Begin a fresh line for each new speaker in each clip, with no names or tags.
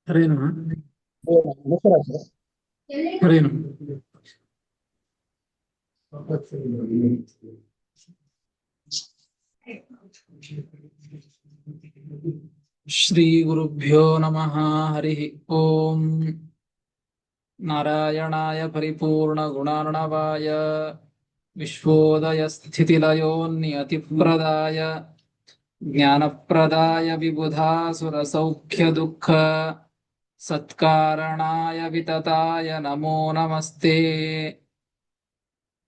ಹರೇ ನಮಃ.
ನಮಸ್ಕಾರ ಸರ್.
ಹರೇ ನಮಃ. ಶ್ರೀ ಗುರುಭ್ಯೋ ನಮಃ. ಹರಿ ಓಂ. ನಾರಾಯಣಾಯ ಪರಿಪೂರ್ಣ ಗುಣಾರ್ಣವಾಯ ವಿಶ್ವೋದಯ ಸ್ಥಿತಿಲಯೋನ್ನಿಯತಿಪ್ರದಾಯ ಜ್ಞಾನಪ್ರದಾಯ ವಿಬುಧಾಸುರ ಸೌಖ್ಯ ದುಃಖ ಸತ್ಕಾರಣಾಯ ವಿತತಾಯ ನಮೋ ನಮಸ್ತೆ.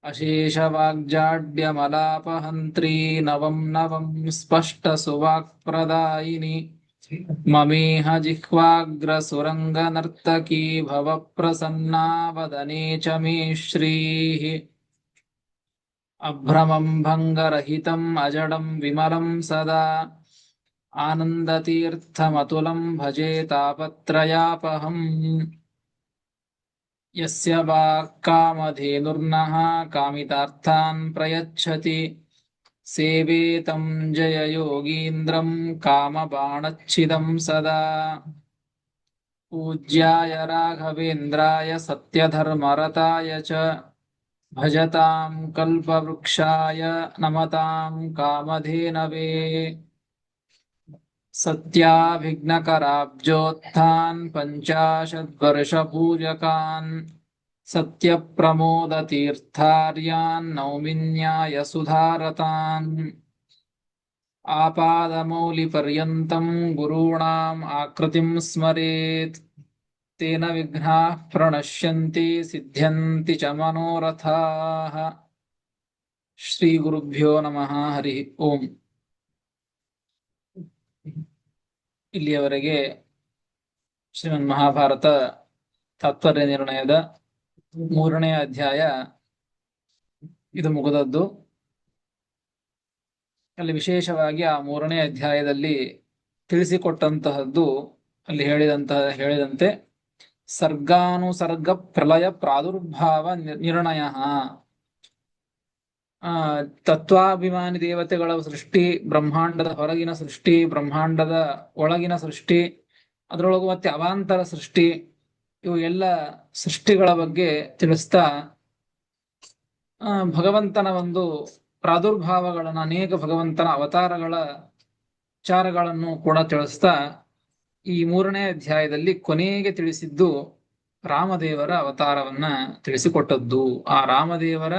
ಅಶೇಷವಾಗ್ಜಾಡ್ಯಮಲಾಪಹಂತ್ರೀ ನವಂ ನವಂ ಸ್ಪಷ್ಟ ಸುವಾಕ್ಪ್ರದಾಯಿನಿ ಮಮೇಹ ಜಿಹ್ವಾಗ್ರಸುರಂಗನರ್ತಕೀ ಭವ ಪ್ರಸನ್ನಾ ವದನೆ ಚ ಮೇ ಶ್ರೀಃ. ಅಭ್ರಮಂ ಭಂಗರಹಿತಂ ಅಜಡಂ ವಿಮಲಂ ಸದಾ ಆನಂದತೀರ್ಥಮತುಲಂ ಭಜೆ ತಾಪತ್ರಯಾಪಹಂ. ಯಸ್ಯ ವಾಕ್ಕಾಮಧೇನುರ್ನಃ ಕಾಮಿತಾರ್ಥಾನ್ ಪ್ರಯಚ್ಛತಿ ಸೇವೆ तं ಜಯಯೋಗೀಂದ್ರಂ ಕಾಮಬಾಣಚ್ಛಿದಂ ಸದಾ. ಪೂಜ್ಯಾಯ ರಾಘವೇಂದ್ರಾಯ ಸತ್ಯಧರ್ಮರತಾಯ ಚ ಭಜತಾಂ ಕಲ್ಪವೃಕ್ಷಾಯ ನಮತಾಂ ಕಾಮಧೇನವೇ. ಸತ್ಯಾಭಿಘ್ನಕರಾಬ್ಜೋತ್ಥಾನ್ ಪಂಚಾಶದ್ವರ್ಷಪೂಜಕಾನ್ ಸತ್ಯಪ್ರಮೋದತೀರ್ಥಾರ್ಯಾನ್ ನೌಮಿನ್ಯಾಯ ಸುಧಾರತಾನ್. ಆಪಾದಮೌಲಿಪರ್ಯಂತಂ ಗುರುಣಾಂ ಆಕೃತಿಂ ಸ್ಮರೇತ್ ತೇನ ವಿಘ್ನಾಃ ಪ್ರಣಶ್ಯಂತಿ ಸಿದ್ಧ್ಯಂತಿ ಚ ಮನೋರಥಾಃ. ಶ್ರೀ ಗುರುಭ್ಯೋ ನಮಃ. ಹರಿ ಓಂ. ಇಲ್ಲಿಯವರೆಗೆ ಶ್ರೀಮನ್ ಮಹಾಭಾರತ ತಾತ್ಪರ್ಯ ನಿರ್ಣಯದ 3ನೇ ಅಧ್ಯಾಯ ಇದು ಮುಗಿದದ್ದು. ಅಲ್ಲಿ ವಿಶೇಷವಾಗಿ ಆ 3ನೇ ಅಧ್ಯಾಯದಲ್ಲಿ ತಿಳಿಸಿಕೊಟ್ಟಂತಹದ್ದು ಅಲ್ಲಿ ಹೇಳಿದಂತೆ ಸರ್ಗಾನುಸರ್ಗ ಪ್ರಲಯ ಪ್ರಾದುರ್ಭಾವ ನಿರ್ಣಯ, ತತ್ವಾಭಿಮಾನಿ ದೇವತೆಗಳ ಸೃಷ್ಟಿ, ಬ್ರಹ್ಮಾಂಡದ ಹೊರಗಿನ ಸೃಷ್ಟಿ, ಬ್ರಹ್ಮಾಂಡದ ಒಳಗಿನ ಸೃಷ್ಟಿ, ಅದರೊಳಗೂ ಮತ್ತೆ ಅವಾಂತರ ಸೃಷ್ಟಿ, ಇವು ಎಲ್ಲ ಸೃಷ್ಟಿಗಳ ಬಗ್ಗೆ ತಿಳಿಸ್ತಾ ಭಗವಂತನ ಒಂದು ಪ್ರಾದುರ್ಭಾವಗಳನ್ನು, ಅನೇಕ ಭಗವಂತನ ಅವತಾರಗಳ ವಿಚಾರಗಳನ್ನು ಕೂಡ ತಿಳಿಸ್ತಾ ಈ 3ನೇ ಅಧ್ಯಾಯದಲ್ಲಿ ಕೊನೆಗೆ ತಿಳಿಸಿದ್ದು ರಾಮದೇವರ ಅವತಾರವನ್ನ ತಿಳಿಸಿಕೊಟ್ಟದ್ದು. ಆ ರಾಮದೇವರ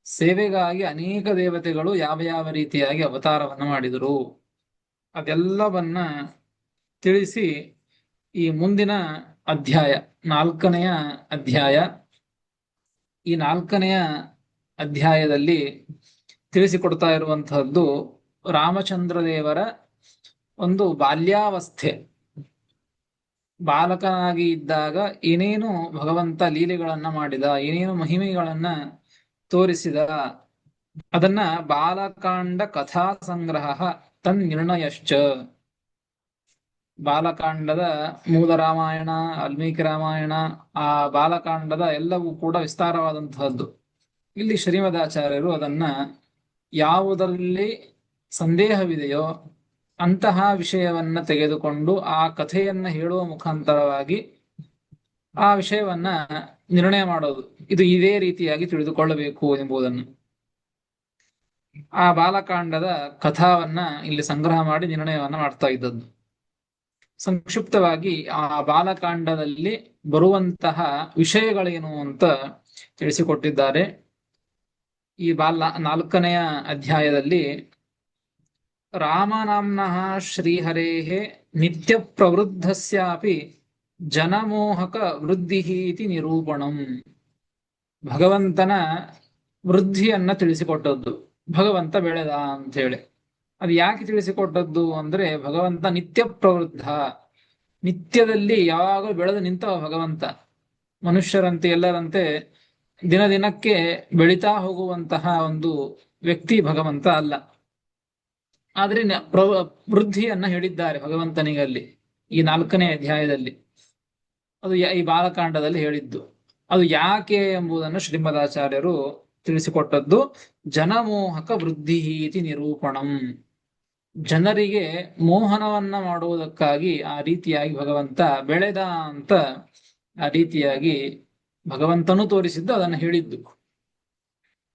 ಸೇವೆಗಾಗಿ ಅನೇಕ ದೇವತೆಗಳು ಯಾವ ಯಾವ ರೀತಿಯಾಗಿ ಅವತಾರವನ್ನ ಮಾಡಿದರು ಅದೆಲ್ಲವನ್ನ ತಿಳಿಸಿ ಈ ಮುಂದಿನ ಅಧ್ಯಾಯ 4ನೆಯ ಅಧ್ಯಾಯ, ಈ 4ನೆಯ ಅಧ್ಯಾಯದಲ್ಲಿ ತಿಳಿಸಿಕೊಡ್ತಾ ಇರುವಂತಹದ್ದು ರಾಮಚಂದ್ರ ದೇವರ ಒಂದು ಬಾಲ್ಯಾವಸ್ಥೆ. ಬಾಲಕನಾಗಿ ಇದ್ದಾಗ ಏನೇನು ಭಗವಂತ ಲೀಲೆಗಳನ್ನ ಮಾಡಿದ, ಏನೇನು ಮಹಿಮೆಗಳನ್ನ ತೋರಿಸಿದ, ಅದನ್ನ ಬಾಲಕಾಂಡ ಕಥಾ ಸಂಗ್ರಹ ತನ್ ನಿರ್ಣಯಶ್ಚ. ಬಾಲಕಾಂಡದ ಮೂಲ ರಾಮಾಯಣ, ವಾಲ್ಮೀಕಿ ರಾಮಾಯಣ, ಆ ಬಾಲಕಾಂಡದ ಎಲ್ಲವೂ ಕೂಡ ವಿಸ್ತಾರವಾದಂತಹದ್ದು. ಇಲ್ಲಿ ಶ್ರೀಮದಾಚಾರ್ಯರು ಅದನ್ನ ಯಾವುದರಲ್ಲಿ ಸಂದೇಹವಿದೆಯೋ ಅಂತಹ ವಿಷಯವನ್ನ ತೆಗೆದುಕೊಂಡು ಆ ಕಥೆಯನ್ನ ಹೇಳುವ ಮುಖಾಂತರವಾಗಿ ಆ ವಿಷಯವನ್ನ ನಿರ್ಣಯ ಮಾಡೋದು. ಇದು ಇದೇ ರೀತಿಯಾಗಿ ತಿಳಿದುಕೊಳ್ಳಬೇಕು ಎಂಬುದನ್ನು ಆ ಬಾಲಕಾಂಡದ ಕಥಾವನ್ನ ಇಲ್ಲಿ ಸಂಗ್ರಹ ಮಾಡಿ ನಿರ್ಣಯವನ್ನ ಮಾಡ್ತಾ ಇದ್ದದ್ದು. ಸಂಕ್ಷಿಪ್ತವಾಗಿ ಆ ಬಾಲಕಾಂಡದಲ್ಲಿ ಬರುವಂತಹ ವಿಷಯಗಳೇನು ಅಂತ ತಿಳಿಸಿಕೊಟ್ಟಿದ್ದಾರೆ. ಈ 4ನೆಯ ಅಧ್ಯಾಯದಲ್ಲಿ ರಾಮನಾಮ್ನಃ ಶ್ರೀಹರೇಃ ನಿತ್ಯ ಪ್ರವೃದ್ಧಸ್ಯಾಪಿ ಜನಮೋಹಕ ವೃದ್ಧಿ ಇತಿ ನಿರೂಪಣಂ. ಭಗವಂತನ ವೃದ್ಧಿಯನ್ನ ತಿಳಿಸಿಕೊಟ್ಟದ್ದು, ಭಗವಂತ ಬೆಳೆದ ಅಂತ ಹೇಳಿ. ಅದು ಯಾಕೆ ತಿಳಿಸಿಕೊಟ್ಟದ್ದು ಅಂದ್ರೆ ಭಗವಂತ ನಿತ್ಯ ಪ್ರವೃದ್ಧ, ನಿತ್ಯದಲ್ಲಿ ಯಾವಾಗಲೂ ಬೆಳೆದು ನಿಂತವ ಭಗವಂತ. ಮನುಷ್ಯರಂತೆ ಎಲ್ಲರಂತೆ ದಿನ ದಿನಕ್ಕೆ ಬೆಳೀತಾ ಹೋಗುವಂತಹ ಒಂದು ವ್ಯಕ್ತಿ ಭಗವಂತ ಅಲ್ಲ. ಆದ್ರೆ ವೃದ್ಧಿಯನ್ನ ಹೇಳಿದ್ದಾರೆ ಭಗವಂತನಿಗೆ ಅಲ್ಲಿ ಈ 4ನೇ ಅಧ್ಯಾಯದಲ್ಲಿ. ಅದು ಈ ಬಾಲಕಾಂಡದಲ್ಲಿ ಹೇಳಿದ್ದು. ಅದು ಯಾಕೆ ಎಂಬುದನ್ನು ಶ್ರೀಮದಾಚಾರ್ಯರು ತಿಳಿಸಿಕೊಟ್ಟದ್ದು ಜನಮೋಹಕ ವೃದ್ಧಿ ಇತಿ ನಿರೂಪಣಂ. ಜನರಿಗೆ ಮೋಹನವನ್ನ ಮಾಡುವುದಕ್ಕಾಗಿ ಆ ರೀತಿಯಾಗಿ ಭಗವಂತ ಬೆಳೆದ ಅಂತ ಆ ರೀತಿಯಾಗಿ ಭಗವಂತನು ತೋರಿಸಿದ್ದು ಅದನ್ನು ಹೇಳಿದ್ದು.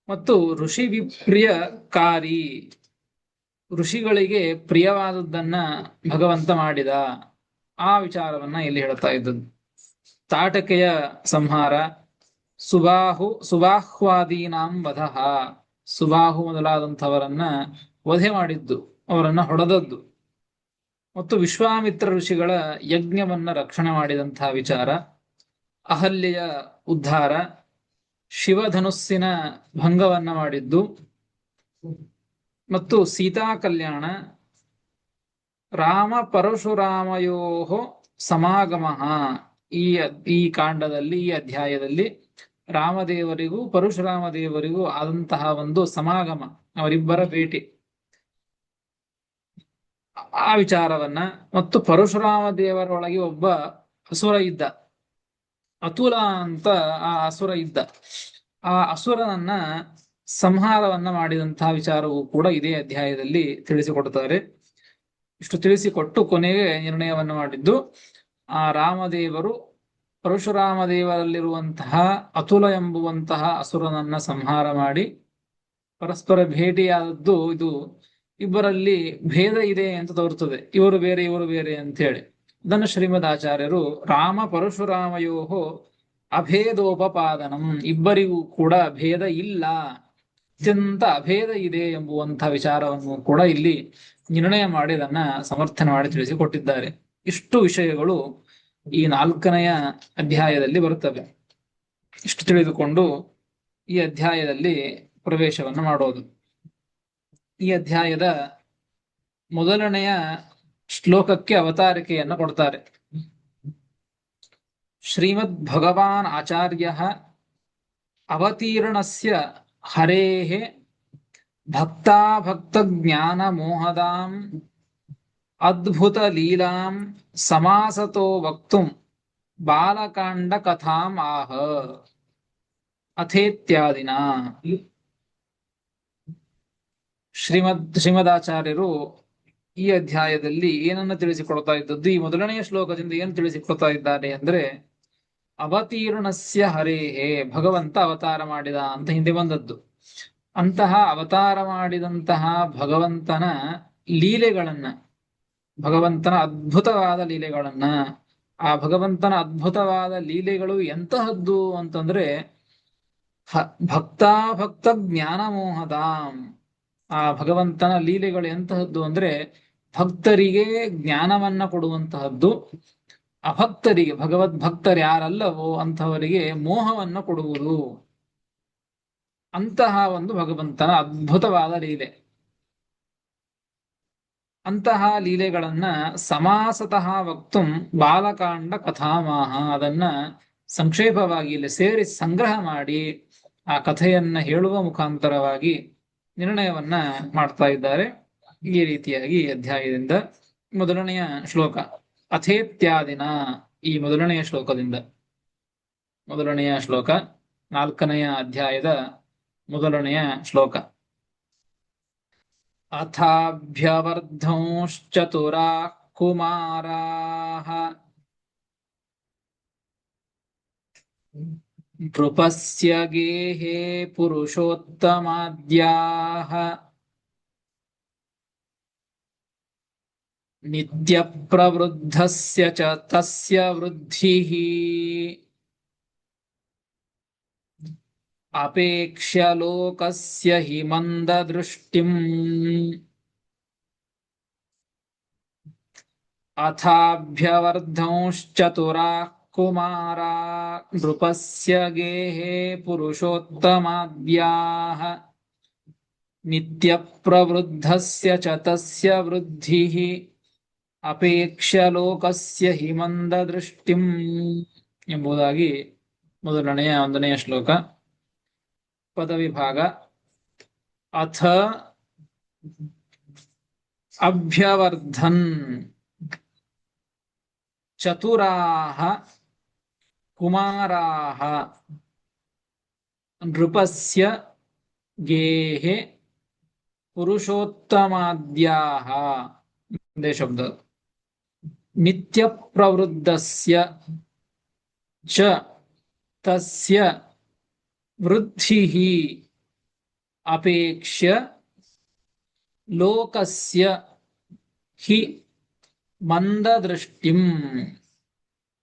ಮತ್ತು ಋಷಿ ವಿಪ್ರಿಯಕಾರಿ, ಋಷಿಗಳಿಗೆ ಪ್ರಿಯವಾದದ್ದನ್ನ ಭಗವಂತ ಮಾಡಿದ ಆ ವಿಚಾರವನ್ನ ಇಲ್ಲಿ ಹೇಳ್ತಾ ಇದ್ದದ್ದು. ತಾಟಕೆಯ ಸಂಹಾರ, ಸುಬಾಹ್ವಾದೀನಾಂ ವಧಃ, ಸುಬಾಹು ಮೊದಲಾದಂಥವರನ್ನ ವಧೆ ಮಾಡಿದ್ದು, ಅವರನ್ನ ಹೊಡೆದದ್ದು. ಮತ್ತು ವಿಶ್ವಾಮಿತ್ರ ಋಷಿಗಳ ಯಜ್ಞವನ್ನ ರಕ್ಷಣೆ ಮಾಡಿದಂತಹ ವಿಚಾರ, ಅಹಲ್ಯೆಯ ಉದ್ಧಾರ, ಶಿವಧನುಸ್ಸಿನ ಭಂಗವನ್ನ ಮಾಡಿದ್ದು, ಮತ್ತು ಸೀತಾ ಕಲ್ಯಾಣ, ರಾಮ ಪರಶುರಾಮಯೋ ಸಮಾಗಮ. ಈ ಕಾಂಡದಲ್ಲಿ, ಈ ಅಧ್ಯಾಯದಲ್ಲಿ ರಾಮದೇವರಿಗೂ ಪರಶುರಾಮ ದೇವರಿಗೂ ಆದಂತಹ ಒಂದು ಸಮಾಗಮ, ಅವರಿಬ್ಬರ ಭೇಟಿ, ಆ ವಿಚಾರವನ್ನ, ಮತ್ತು ಪರಶುರಾಮ ದೇವರೊಳಗೆ ಒಬ್ಬ ಅಸುರ ಇದ್ದ, ಅತುಲ ಅಂತ ಆ ಅಸುರ ಇದ್ದ, ಆ ಅಸುರನನ್ನ ಸಂಹಾರವನ್ನ ಮಾಡಿದಂತಹ ವಿಚಾರವೂ ಕೂಡ ಇದೇ ಅಧ್ಯಾಯದಲ್ಲಿ ತಿಳಿಸಿಕೊಡುತ್ತಾರೆ. ಇಷ್ಟು ತಿಳಿಸಿಕೊಟ್ಟು ಕೊನೆಗೆ ನಿರ್ಣಯವನ್ನು ಮಾಡಿದ್ದು, ಆ ರಾಮದೇವರು ಪರಶುರಾಮ ದೇವರಲ್ಲಿರುವಂತಹ ಅತುಲ ಎಂಬುವಂತಹ ಅಸುರನನ್ನ ಸಂಹಾರ ಮಾಡಿ ಪರಸ್ಪರ ಭೇಟಿಯಾದದ್ದು ಇದು ಇಬ್ಬರಲ್ಲಿ ಭೇದ ಇದೆ ಅಂತ ತೋರುತ್ತದೆ, ಇವರು ಬೇರೆ ಇವರು ಬೇರೆ ಅಂತ ಹೇಳಿ. ಅದನ್ನು ಶ್ರೀಮದ್ ಆಚಾರ್ಯರು ರಾಮ ಪರಶುರಾಮಯೋ ಅಭೇದೋಪಪಾದನಂ, ಇಬ್ಬರಿಗೂ ಕೂಡ ಭೇದ ಇಲ್ಲ, ಅತ್ಯಂತ ಅಭೇದ ಇದೆ ಎಂಬುವಂತಹ ವಿಚಾರವನ್ನು ಕೂಡ ಇಲ್ಲಿ ನಿರ್ಣಯ ಮಾಡಿ ಅದನ್ನ ಸಮರ್ಥನೆ ಮಾಡಿ ತಿಳಿಸಿಕೊಟ್ಟಿದ್ದಾರೆ. ಇಷ್ಟು ವಿಷಯಗಳು ಈ 4ನೆಯ ಅಧ್ಯಾಯದಲ್ಲಿ ಬರುತ್ತವೆ. ಇಷ್ಟು ತಿಳಿದುಕೊಂಡು ಈ ಅಧ್ಯಾಯದಲ್ಲಿ ಪ್ರವೇಶವನ್ನು ಮಾಡೋದು. ಈ ಅಧ್ಯಾಯದ ಮೊದಲನೆಯ ಶ್ಲೋಕಕ್ಕೆ ಅವತಾರಿಕೆಯನ್ನು ಕೊಡ್ತಾರೆ. ಶ್ರೀಮದ್ ಭಗವಾನ್ ಆಚಾರ್ಯ ಅವತೀರ್ಣಸ್ಯ ಹರೇಃ ಭಕ್ತಾಭಕ್ತ ಜ್ಞಾನ ಮೋಹದಾಂ ಅದ್ಭುತ ಲೀಲಾಂ ಸಮಾಸತೋ ವಕ್ತುಂ ಬಾಲಕಾಂಡ ಕಥಾಂ ಆಹ ಅಥೇತ್ಯಾದಿನ. ಶ್ರೀಮದಾಚಾರ್ಯರು ಈ ಅಧ್ಯಾಯದಲ್ಲಿ ಏನನ್ನು ತಿಳಿಸಿಕೊಡ್ತಾ ಇದ್ದದ್ದು, ಈ ಮೊದಲನೆಯ ಶ್ಲೋಕದಿಂದ ಏನು ತಿಳಿಸಿಕೊಡ್ತಾ ಇದ್ದಾರೆ ಅಂದ್ರೆ, ಅವತೀರ್ಣಸ್ಯ ಹರೇಹೇ, ಭಗವಂತ ಅವತಾರ ಮಾಡಿದ ಅಂತ ಹಿಂದೆ ಬಂದದ್ದು. ಅಂತಹ ಅವತಾರ ಮಾಡಿದಂತಹ ಭಗವಂತನ ಲೀಲೆಗಳನ್ನ, ಭಗವಂತನ ಅದ್ಭುತವಾದ ಲೀಲೆಗಳನ್ನ, ಆ ಭಗವಂತನ ಅದ್ಭುತವಾದ ಲೀಲೆಗಳು ಎಂತಹದ್ದು ಅಂತಂದ್ರೆ ಭಕ್ತಾಭಕ್ತ ಜ್ಞಾನ ಮೋಹದಾಂ. ಆ ಭಗವಂತನ ಲೀಲೆಗಳು ಎಂತಹದ್ದು ಅಂದ್ರೆ ಭಕ್ತರಿಗೆ ಜ್ಞಾನವನ್ನ ಕೊಡುವಂತಹದ್ದು, ಅಭಕ್ತರಿಗೆ, ಭಗವದ್ಭಕ್ತರು ಯಾರಲ್ಲವೋ ಅಂಥವರಿಗೆ ಮೋಹವನ್ನು ಕೊಡುವುದು. ಅಂತಹ ಒಂದು ಭಗವಂತನ ಅದ್ಭುತವಾದ ಲೀಲೆ. ಅಂತಹ ಲೀಲೆಗಳನ್ನ ಸಮಾಸತಃ ವಕ್ತುಂ ಬಾಲಕಾಂಡ ಕಥಾಮಾಹ, ಅದನ್ನ ಸಂಕ್ಷೇಪವಾಗಿ ಇಲ್ಲಿ ಸೇರಿ ಸಂಗ್ರಹ ಮಾಡಿ ಆ ಕಥೆಯನ್ನ ಹೇಳುವ ಮುಖಾಂತರವಾಗಿ ನಿರ್ಣಯವನ್ನ ಮಾಡ್ತಾ ಇದ್ದಾರೆ. ಈ ರೀತಿಯಾಗಿ ಅಧ್ಯಾಯದಿಂದ ಮೊದಲನೆಯ ಶ್ಲೋಕ ಅಥೇತ್ಯಾದಿನ, ಈ ಮೊದಲನೆಯ ಶ್ಲೋಕದಿಂದ, ಮೊದಲನೆಯ ಶ್ಲೋಕ 4ನೆಯ ಅಧ್ಯಾಯದ ಮೊದಲನೆಯ ಶ್ಲೋಕ. ಅಥಾಭ್ಯವರ್ಧಂಶ್ಚತುರಾ ಕುಮಾರಾಃ ನೃಪಸ್ಯ ಗೇಹೇ ಪುರುಷೋತ್ತಮಾದ್ಯಾಃ ನಿತ್ಯ ಪ್ರವೃದ್ಧಸ್ಯ ಚ ತಸ್ಯ ವೃದ್ಧಿಃ ಅಪೇಕ್ಷ್ಯ ಲೋಕಸ್ಯ ಹಿ ಮಂದದೃಷ್ಟಿಂ. ಅಥಾಭ್ಯವರ್ಧಂಶ್ಚತುರಾ ಕುಮಾರಾ ನೃಪಸ್ಯ ಗೇಹೇ ಪುರುಷೋತ್ತಮಾದ್ಯಾಃ ನಿತ್ಯ ಪ್ರವೃದ್ಧಸ್ಯ ಚ ತಸ್ಯ ವೃದ್ಧಿಃ ಅಪೇಕ್ಷ್ಯ ಲೋಕಸ್ಯ ಹಿ ಮಂದದೃಷ್ಟಿಂ ಎಂಬುದಾಗಿ ಮೊದಲನೆಯ 1ನೆಯ ಶ್ಲೋಕ. ಪದವಿಭಾಗ. ಅಥ ಅಭ್ಯವರ್ಧನ್ ಚತುರಾಃ ಕುಮಾರಾಃ ನೃಪಸ್ಯ ಗೇಹೆ ಪುರುಷೋತ್ತಮಾದ್ಯಾಹ ಒಂದೇ ಶಬ್ದ ನಿತ್ಯ ಪ್ರವೃದ್ಧಸ್ಯ ಚ ತಸ್ಯ ವೃದ್ಧಿಃ ಅಪೇಕ್ಷ್ಯ ಲೋಕಸ್ಯ ಹಿ ಮಂದದೃಷ್ಟಿಂ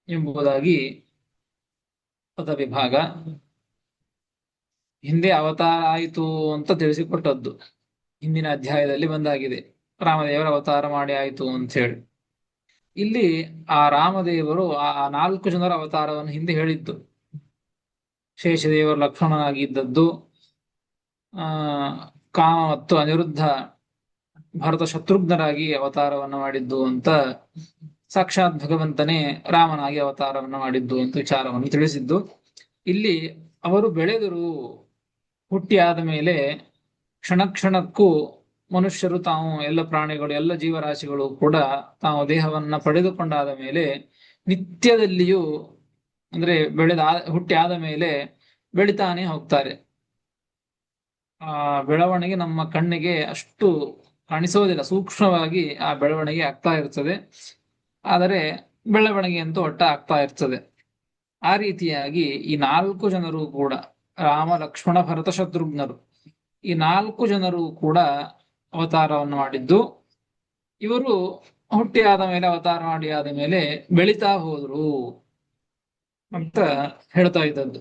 ಎಂಬುದಾಗಿ ಪದವಿಭಾಗ. ಹಿಂದೆ ಅವತಾರ ಆಯಿತು ಅಂತ ತಿಳಿಸಿಕೊಟ್ಟದ್ದು ಹಿಂದಿನ ಅಧ್ಯಾಯದಲ್ಲಿ ಬಂದಾಗಿದೆ. ರಾಮದೇವರ ಅವತಾರ ಮಾಡಿ ಆಯಿತು ಅಂತ ಹೇಳಿ ಇಲ್ಲಿ ಆ ರಾಮದೇವರು ಆ 4 ಜನರ ಅವತಾರವನ್ನು ಹಿಂದೆ ಹೇಳಿದ್ದು. ಶೇಷದೇವರು ಲಕ್ಷ್ಮಣನಾಗಿದ್ದದ್ದು, ಆ ಕಾಮ ಮತ್ತು ಅನಿರುದ್ಧ ಭರತ ಶತ್ರುಘ್ನರಾಗಿ ಅವತಾರವನ್ನು ಮಾಡಿದ್ದು ಅಂತ, ಸಾಕ್ಷಾತ್ ಭಗವಂತನೇ ರಾಮನಾಗಿ ಅವತಾರವನ್ನು ಮಾಡಿದ್ದು ಅಂತ ವಿಚಾರವನ್ನು ತಿಳಿಸಿದ್ದು. ಇಲ್ಲಿ ಅವರು ಬೆಳೆದರು, ಹುಟ್ಟಿ ಆದ ಮೇಲೆ ಕ್ಷಣ ಕ್ಷಣಕ್ಕೂ ಮನುಷ್ಯರು ತಾವು ಎಲ್ಲ ಪ್ರಾಣಿಗಳು ಎಲ್ಲ ಜೀವರಾಶಿಗಳು ಕೂಡ ತಾವು ದೇಹವನ್ನ ಪಡೆದುಕೊಂಡಾದ ಮೇಲೆ ನಿತ್ಯದಲ್ಲಿಯೂ ಅಂದ್ರೆ ಹುಟ್ಟಿ ಆದ ಮೇಲೆ ಬೆಳಿತಾನೆ ಹೋಗ್ತಾರೆ. ಆ ಬೆಳವಣಿಗೆ ನಮ್ಮ ಕಣ್ಣಿಗೆ ಅಷ್ಟು ಕಾಣಿಸೋದಿಲ್ಲ, ಸೂಕ್ಷ್ಮವಾಗಿ ಆ ಬೆಳವಣಿಗೆ ಆಗ್ತಾ ಇರ್ತದೆ. ಆದರೆ ಬೆಳವಣಿಗೆ ಅಂತೂ ಒಟ್ಟ ಆಗ್ತಾ ಇರ್ತದೆ. ಆ ರೀತಿಯಾಗಿ ಈ 4 ಜನರು ಕೂಡ ರಾಮ ಲಕ್ಷ್ಮಣ ಭರತ ಶತ್ರುಘ್ನರು ಈ 4 ಜನರು ಕೂಡ ಅವತಾರವನ್ನು ಮಾಡಿದ್ದು. ಇವರು ಹುಟ್ಟಿ ಆದ ಮೇಲೆ ಅವತಾರ ಮಾಡಿ ಆದ ಮೇಲೆ ಬೆಳಿತಾ ಹೋದ್ರು ಅಂತ ಹೇಳ್ತಾ ಇದ್ದದ್ದು.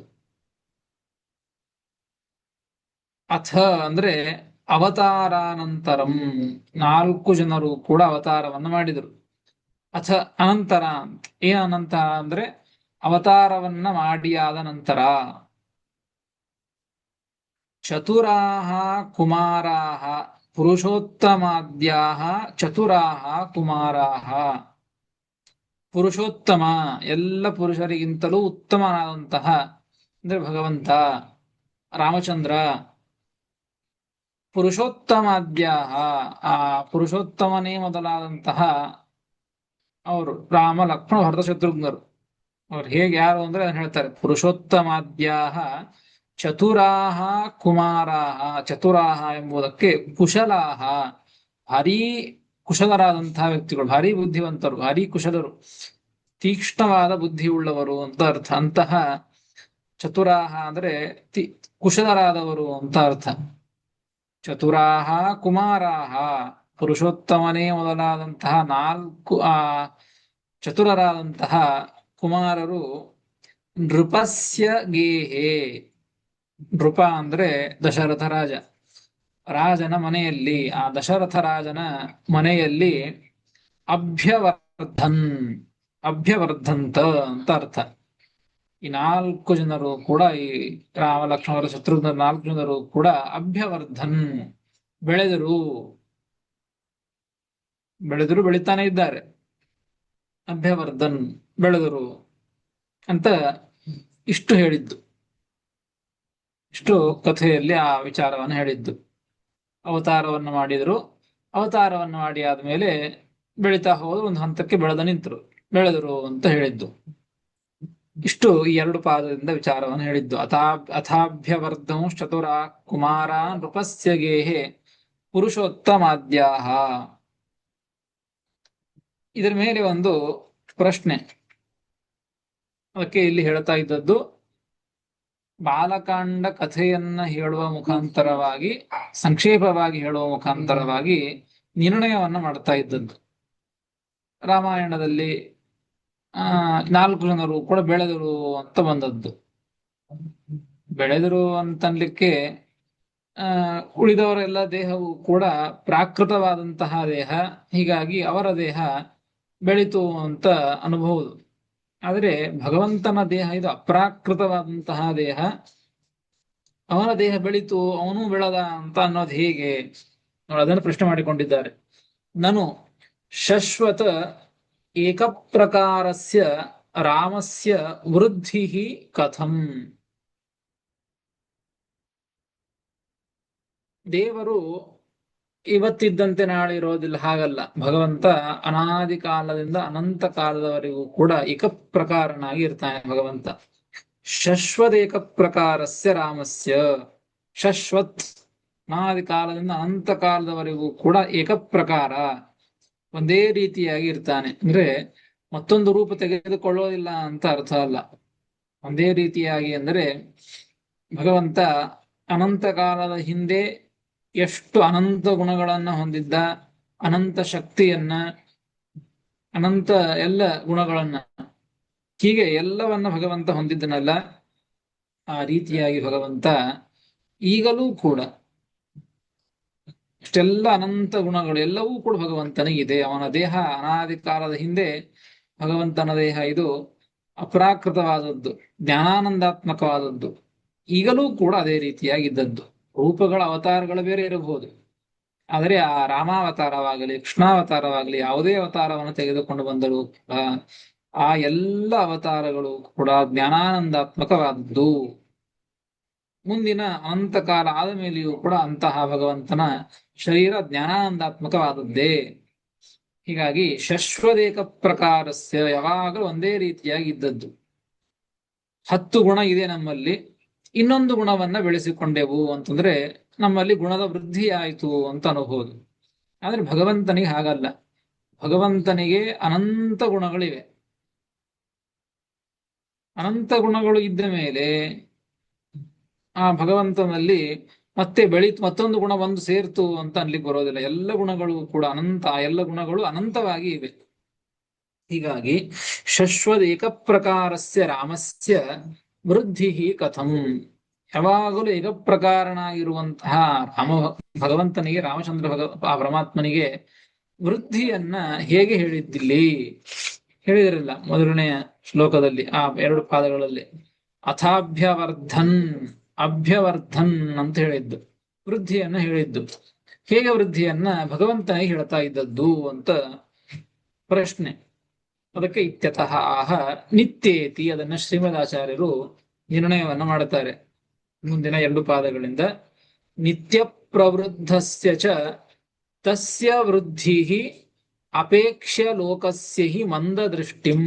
ಅಥ ಅಂದ್ರೆ ಅವತಾರಾನಂತರಂ 4 ಜನರು ಕೂಡ ಅವತಾರವನ್ನು ಮಾಡಿದರು. ಅಥ ಅನಂತರ ಏನ್ ಅನಂತರ ಅಂದ್ರೆ ಅವತಾರವನ್ನ ಮಾಡಿಯಾದ ನಂತರ ಚತುರಾಹ ಕುಮಾರಾಹ ಪುರುಷೋತ್ತಮಾದ್ಯಾಹ ಚತುರಾಹ ಕುಮಾರಾಹ. ಪುರುಷೋತ್ತಮ ಎಲ್ಲ ಪುರುಷರಿಗಿಂತಲೂ ಉತ್ತಮನಾದಂತಹ ಅಂದ್ರೆ ಭಗವಂತ ರಾಮಚಂದ್ರ. ಪುರುಷೋತ್ತಮಾದ್ಯಾಹ ಆ ಪುರುಷೋತ್ತಮನೇ ಮೊದಲಾದಂತಹ ಅವರು ರಾಮ ಲಕ್ಷ್ಮಣ ಭರತ ಶತ್ರುಘ್ನರು. ಅವ್ರು ಹೇಗೆ ಯಾರು ಅಂದ್ರೆ ಅದನ್ನ ಹೇಳ್ತಾರೆ. ಪುರುಷೋತ್ತಮಾದ್ಯಾಹ ಚತುರಾಹ ಕುಮಾರಾಹ. ಚತುರಾಹ ಎಂಬುದಕ್ಕೆ ಕುಶಲಾಹ, ಭಾರೀ ಕುಶಲರಾದಂತಹ ವ್ಯಕ್ತಿಗಳು, ಭಾರೀ ಬುದ್ಧಿವಂತರು, ಭಾರೀ ಕುಶಲರು, ತೀಕ್ಷ್ಣವಾದ ಬುದ್ಧಿ ಉಳ್ಳವರು ಅಂತ ಅರ್ಥ. ಅಂತಹ ಚತುರಾಹ ಅಂದ್ರೆ ಕುಶಲರಾದವರು ಅಂತ ಅರ್ಥ. ಚತುರಾಹ ಕುಮಾರಾಹ ಪುರುಷೋತ್ತಮನೇ ಮೊದಲಾದಂತಹ 4 ಚತುರರಾದಂತಹ ಕುಮಾರರು. ನೃಪಸ್ಯ ಗೇಹೆ. ನೃಪ ಅಂದ್ರೆ ದಶರಥ ರಾಜ, ರಾಜನ ಮನೆಯಲ್ಲಿ, ಆ ದಶರಥ ರಾಜನ ಮನೆಯಲ್ಲಿ ಅಭ್ಯವರ್ಧನ್ ಅಭ್ಯವರ್ಧಂತ ಅಂತ ಅರ್ಥ. ಈ 4 ಜನರು ಕೂಡ, ಈ ರಾಮ ಲಕ್ಷ್ಮಣ ಶತ್ರುಘ್ನ 4 ಜನರು ಕೂಡ ಅಭ್ಯವರ್ಧನ್ ಬೆಳೆದರು ಬೆಳಿತಾನೆ ಇದ್ದಾರೆ. ಅಭ್ಯವರ್ಧನ್ ಬೆಳೆದರು ಅಂತ ಇಷ್ಟು ಹೇಳಿದ್ದು. ಇಷ್ಟು ಕಥೆಯಲ್ಲಿ ಆ ವಿಚಾರವನ್ನು ಹೇಳಿದ್ದು. ಅವತಾರವನ್ನು ಮಾಡಿದರು, ಅವತಾರವನ್ನು ಮಾಡಿ ಆದ್ಮೇಲೆ ಬೆಳಿತಾ ಹೋದ್ರು, ಒಂದು ಹಂತಕ್ಕೆ ಬೆಳೆದರು ಅಂತ ಹೇಳಿದ್ದು. ಇಷ್ಟು ಈ 2 ಪಾದದಿಂದ ವಿಚಾರವನ್ನು ಹೇಳಿದ್ದು. ಅಥಾಭ್ಯವರ್ಧಂ ಚತುರ ಕುಮಾರ ನೃಪಸ್ಯ ಗೇಹೆ ಪುರುಷೋತ್ತಮಾದ್ಯಾಹ. ಇದರ ಮೇಲೆ ಒಂದು ಪ್ರಶ್ನೆ, ಅದಕ್ಕೆ ಇಲ್ಲಿ ಹೇಳ್ತಾ ಇದ್ದದ್ದು ಬಾಲಕಾಂಡ ಕಥೆಯನ್ನ ಹೇಳುವ ಮುಖಾಂತರವಾಗಿ, ಸಂಕ್ಷೇಪವಾಗಿ ಹೇಳುವ ಮುಖಾಂತರವಾಗಿ ನಿರ್ಣಯವನ್ನ ಮಾಡ್ತಾ ಇದ್ದದ್ದು. ರಾಮಾಯಣದಲ್ಲಿ 4 ಜನರು ಕೂಡ ಬೆಳೆದರು ಅಂತ ಬಂದದ್ದು. ಬೆಳೆದರು ಅಂತನ್ಲಿಕ್ಕೆ ಉಳಿದವರೆಲ್ಲ ದೇಹವು ಕೂಡ ಪ್ರಾಕೃತವಾದಂತಹ ದೇಹ, ಹೀಗಾಗಿ ಅವರ ದೇಹ ಬೆಳಿತು ಅಂತ ಅನುಭವದು. ಆದರೆ ಭಗವಂತನ ದೇಹ ಇದು ಅಪ್ರಾಕೃತವಾದಂತಹ ದೇಹ, ಅವನ ದೇಹ ಬೆಳಿತು ಅವನು ಬೆಳೆದ ಅಂತ ಅನ್ನೋದು ಹೇಗೆ? ಅದನ್ನು ಪ್ರಶ್ನೆ ಮಾಡಿಕೊಂಡಿದ್ದಾರೆ. ನನು ಶಶ್ವತ ಏಕಪ್ರಕಾರಸ್ಯ ರಾಮಸ್ಯ ವೃದ್ಧಿ ಕಥಂ. ದೇವರು ಇವತ್ತಿದ್ದಂತೆ ನಾಳೆ ಇರೋದಿಲ್ಲ, ಹಾಗಲ್ಲ. ಭಗವಂತ ಅನಾದಿ ಕಾಲದಿಂದ ಅನಂತ ಕಾಲದವರೆಗೂ ಕೂಡ ಏಕಪ್ರಕಾರನಾಗಿ ಇರ್ತಾನೆ ಭಗವಂತ. ಶಶ್ವತ್ ಏಕ ಪ್ರಕಾರಸ್ಯ ರಾಮಸ್ಯ. ಶಶ್ವತ್ ಅನಾದಿ ಕಾಲದಿಂದ ಅನಂತ ಕಾಲದವರೆಗೂ ಕೂಡ ಏಕಪ್ರಕಾರ ಒಂದೇ ರೀತಿಯಾಗಿ ಇರ್ತಾನೆ. ಅಂದ್ರೆ ಮತ್ತೊಂದು ರೂಪ ತೆಗೆದುಕೊಳ್ಳೋದಿಲ್ಲ ಅಂತ ಅರ್ಥ ಅಲ್ಲ. ಒಂದೇ ರೀತಿಯಾಗಿ ಅಂದರೆ ಭಗವಂತ ಅನಂತ ಕಾಲದ ಹಿಂದೆ ಎಷ್ಟು ಅನಂತ ಗುಣಗಳನ್ನ ಹೊಂದಿದ್ದ, ಅನಂತ ಶಕ್ತಿಯನ್ನ, ಅನಂತ ಎಲ್ಲ ಗುಣಗಳನ್ನ, ಹೀಗೆ ಎಲ್ಲವನ್ನ ಭಗವಂತ ಹೊಂದಿದ್ದನಲ್ಲ, ಆ ರೀತಿಯಾಗಿ ಭಗವಂತ ಈಗಲೂ ಕೂಡ ಇಷ್ಟೆಲ್ಲ ಅನಂತ ಗುಣಗಳು ಎಲ್ಲವೂ ಕೂಡ ಭಗವಂತನಿಗಿದೆ. ಅವನ ದೇಹ ಅನಾದಿ ಕಾಲದ ಹಿಂದೆ ಭಗವಂತನ ದೇಹ ಇದು ಅಪ್ರಾಕೃತವಾದದ್ದು, ಜ್ಞಾನಾನಂದಾತ್ಮಕವಾದದ್ದು. ಈಗಲೂ ಕೂಡ ಅದೇ ರೀತಿಯಾಗಿದ್ದದ್ದು. ರೂಪಗಳ ಅವತಾರಗಳು ಬೇರೆ ಇರಬಹುದು, ಆದರೆ ಆ ರಾಮಾವತಾರವಾಗಲಿ ಕೃಷ್ಣಾವತಾರವಾಗಲಿ ಯಾವುದೇ ಅವತಾರವನ್ನು ತೆಗೆದುಕೊಂಡು ಬಂದರೂ ಕೂಡ ಆ ಎಲ್ಲ ಅವತಾರಗಳು ಕೂಡ ಜ್ಞಾನಾನಂದಾತ್ಮಕವಾದದ್ದು. ಮುಂದಿನ ಅನಂತ ಕಾಲ ಆದ ಮೇಲೆಯೂ ಕೂಡ ಅಂತಹ ಭಗವಂತನ ಶರೀರ ಜ್ಞಾನಾನಂದಾತ್ಮಕವಾದದ್ದೇ. ಹೀಗಾಗಿ ಶಶ್ವದೇಕ ಪ್ರಕಾರಸ್ಯ, ಯಾವಾಗಲೂ ಒಂದೇ ರೀತಿಯಾಗಿದ್ದದ್ದು. 10 ಗುಣ ಇದೆ ನಮ್ಮಲ್ಲಿ, ಇನ್ನೊಂದು ಗುಣವನ್ನ ಬೆಳೆಸಿಕೊಂಡೆವು ಅಂತಂದ್ರೆ ನಮ್ಮಲ್ಲಿ ಗುಣದ ವೃದ್ಧಿ ಆಯಿತು ಅಂತ ಅನ್ಬೋದು. ಆದ್ರೆ ಭಗವಂತನಿಗೆ ಹಾಗಲ್ಲ. ಭಗವಂತನಿಗೆ ಅನಂತ ಗುಣಗಳಿವೆ. ಅನಂತ ಗುಣಗಳು ಇದ್ದ ಮೇಲೆ ಆ ಭಗವಂತನಲ್ಲಿ ಮತ್ತೆ ಮತ್ತೊಂದು ಗುಣ ಬಂದು ಸೇರ್ತು ಅಂತ ಅನ್ಲಿಕ್ಕೆ ಬರೋದಿಲ್ಲ. ಎಲ್ಲ ಗುಣಗಳು ಕೂಡ ಅನಂತ, ಎಲ್ಲ ಗುಣಗಳು ಅನಂತವಾಗಿ ಇವೆ. ಹೀಗಾಗಿ ಶಶ್ವತ್ ಏಕಪ್ರಕಾರಸ್ಯ ರಾಮಸ್ಯ ವೃದ್ಧಿ ಕಥಂ, ಯಾವಾಗಲೂ ಏಕಪ್ರಕಾರನಾಗಿರುವಂತಹ ಭಗವಂತನಿಗೆ, ರಾಮಚಂದ್ರ ಆ ಪರಮಾತ್ಮನಿಗೆ ವೃದ್ಧಿಯನ್ನ ಹೇಗೆ ಹೇಳಿದ್ದಿಲ್ಲಿ ಹೇಳಿದಿರಲ್ಲ ಮೊದಲನೆಯ ಶ್ಲೋಕದಲ್ಲಿ, ಆ 2 ಪಾದಗಳಲ್ಲಿ. ಅಭ್ಯವರ್ಧನ್ ಅಂತ ಹೇಳಿದ್ದು, ವೃದ್ಧಿಯನ್ನ ಹೇಳಿದ್ದು. ಹೇಗೆ ವೃದ್ಧಿಯನ್ನ ಭಗವಂತನಿಗೆ ಹೇಳ್ತಾ ಇದ್ದದ್ದು ಅಂತ ಪ್ರಶ್ನೆ. ಅದಕ್ಕೆ ಇತ್ಯತಃ ಆಹ ನಿತ್ಯೇತಿ, ಅದನ್ನ ಶ್ರೀಮದಾಚಾರ್ಯರು ನಿರ್ಣಯವನ್ನ ಮಾಡುತ್ತಾರೆ ಮುಂದಿನ 2 ಪಾದಗಳಿಂದ. ನಿತ್ಯ ಪ್ರವೃದ್ಧಸ್ಯ ಚ ತಸ್ಯ ವೃದ್ಧಿ ಅಪೇಕ್ಷ್ಯ ಲೋಕಸ್ಯ ಹಿ ಮಂದದೃಷ್ಟಿಂ.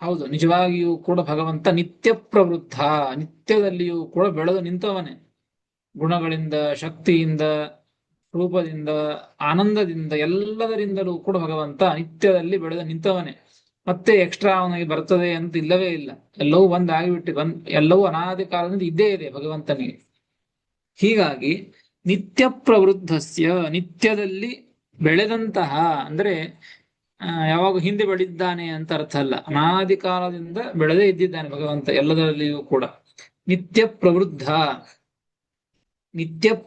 ಹೌದು, ನಿಜವಾಗಿಯೂ ಕೂಡ ಭಗವಂತ ನಿತ್ಯ ಪ್ರವೃದ್ಧ, ನಿತ್ಯದಲ್ಲಿಯೂ ಕೂಡ ಬೆಳೆದು ನಿಂತವನೇ. ಗುಣಗಳಿಂದ, ಶಕ್ತಿಯಿಂದ, ರೂಪದಿಂದ, ಆನಂದದಿಂದ, ಎಲ್ಲದರಿಂದಲೂ ಕೂಡ ಭಗವಂತ ನಿತ್ಯದಲ್ಲಿ ಬೆಳೆದು ನಿಂತವನೇ. ಮತ್ತೆ ಎಕ್ಸ್ಟ್ರಾ ಅವನಿಗೆ ಬರ್ತದೆ ಅಂತ ಇಲ್ಲವೇ ಇಲ್ಲ. ಎಲ್ಲವೂ ಎಲ್ಲವೂ ಅನಾದಿ ಕಾಲದಿಂದ ಇದ್ದೇ ಇದೆ ಭಗವಂತನಿಗೆ. ಹೀಗಾಗಿ ನಿತ್ಯ ಪ್ರವೃದ್ಧಸ್ಯ, ನಿತ್ಯದಲ್ಲಿ ಬೆಳೆದಂತಹ ಅಂದ್ರೆ ಯಾವಾಗ ಹಿಂದೆ ಬೆಳೆದಿದ್ದಾನೆ ಅಂತ ಅರ್ಥ ಅಲ್ಲ. ಅನಾದಿ ಕಾಲದಿಂದ ಬೆಳೆದೇ ಇದ್ದಿದ್ದಾನೆ ಭಗವಂತ ಎಲ್ಲದರಲ್ಲಿಯೂ ಕೂಡ. ನಿತ್ಯ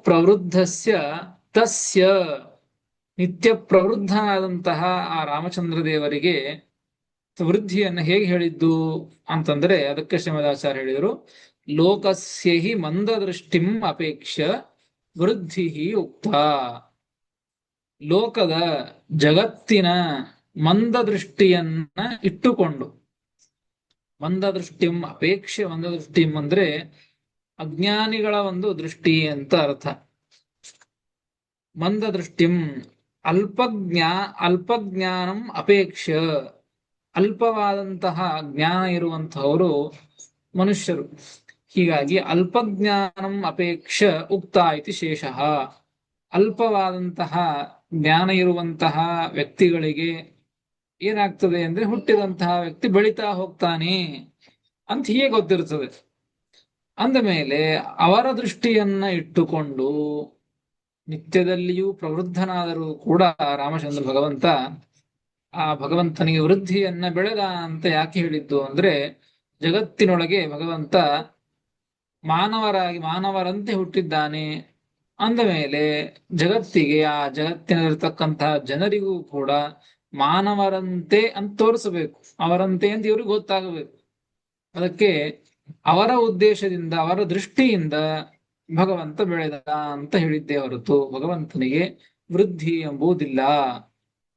ಪ್ರವೃದ್ಧಸ್ಯ ತಸ್ಯ, ನಿತ್ಯ ಪ್ರವೃದ್ಧನಾದಂತಹ ಆ ರಾಮಚಂದ್ರ ದೇವರಿಗೆ ವೃದ್ಧಿಯನ್ನು ಹೇಗೆ ಹೇಳಿದ್ದು ಅಂತಂದ್ರೆ, ಅದಕ್ಕೆ ಶ್ರೀಮದಾಚಾರ್ಯ ಹೇಳಿದರು, ಲೋಕಸ್ಯ ಹಿ ಮಂದದೃಷ್ಟಿಂ ಅಪೇಕ್ಷ ವೃದ್ಧಿ ಉಕ್ತ. ಲೋಕದ, ಜಗತ್ತಿನ ಮಂದದೃಷ್ಟಿಯನ್ನ ಇಟ್ಟುಕೊಂಡು, ಮಂದದೃಷ್ಟಿಂ ಅಪೇಕ್ಷೆ, ಮಂದದೃಷ್ಟಿಂ ಅಂದ್ರೆ ಅಜ್ಞಾನಿಗಳ ಒಂದು ದೃಷ್ಟಿ ಅಂತ ಅರ್ಥ. ಮಂದದೃಷ್ಟಿಂ ಅಲ್ಪಜ್ಞಾನಂ ಅಪೇಕ್ಷ, ಅಲ್ಪವಾದಂತಹ ಜ್ಞಾನ ಇರುವಂತಹವರು ಮನುಷ್ಯರು. ಹೀಗಾಗಿ ಅಲ್ಪಜ್ಞಾನಂ ಅಪೇಕ್ಷ ಉಕ್ತ ಇತಿ ಶೇಷಃ. ಅಲ್ಪವಾದಂತಹ ಜ್ಞಾನ ಇರುವಂತಹ ವ್ಯಕ್ತಿಗಳಿಗೆ ಏನಾಗ್ತದೆ ಅಂದ್ರೆ, ಹುಟ್ಟಿದಂತಹ ವ್ಯಕ್ತಿ ಬೆಳೀತಾ ಹೋಗ್ತಾನೆ ಅಂತ ಹೀಗೆ ಗೊತ್ತಿರ್ತದೆ. ಅಂದ ಮೇಲೆ ಅವರ ದೃಷ್ಟಿಯನ್ನ ಇಟ್ಟುಕೊಂಡು ನಿತ್ಯದಲ್ಲಿಯೂ ಪ್ರವೃದ್ಧನಾದರೂ ಕೂಡ ರಾಮಚಂದ್ರ ಭಗವಂತ ಆ ಭಗವಂತನಿಗೆ ವೃದ್ಧಿಯನ್ನ ಬೆಳೆದ ಅಂತ ಯಾಕೆ ಹೇಳಿದ್ದು ಅಂದ್ರೆ, ಜಗತ್ತಿನೊಳಗೆ ಭಗವಂತ ಮಾನವರಂತೆ ಹುಟ್ಟಿದ್ದಾನೆ ಅಂದ ಮೇಲೆ ಜಗತ್ತಿಗೆ, ಆ ಜಗತ್ತಿನಲ್ಲಿರ್ತಕ್ಕಂತಹ ಜನರಿಗೂ ಕೂಡ ಮಾನವರಂತೆ ಅಂತ ತೋರಿಸಬೇಕು, ಅವರಂತೆ ಅಂತ ಇವ್ರಿಗೆ ಗೊತ್ತಾಗಬೇಕು. ಅದಕ್ಕೆ ಅವರ ಉದ್ದೇಶದಿಂದ, ಅವರ ದೃಷ್ಟಿಯಿಂದ ಭಗವಂತ ಬೆಳೆದ ಅಂತ ಹೇಳಿದ್ದೇ ಹೊರತು ಭಗವಂತನಿಗೆ ವೃದ್ಧಿ ಎಂಬುದಿಲ್ಲ.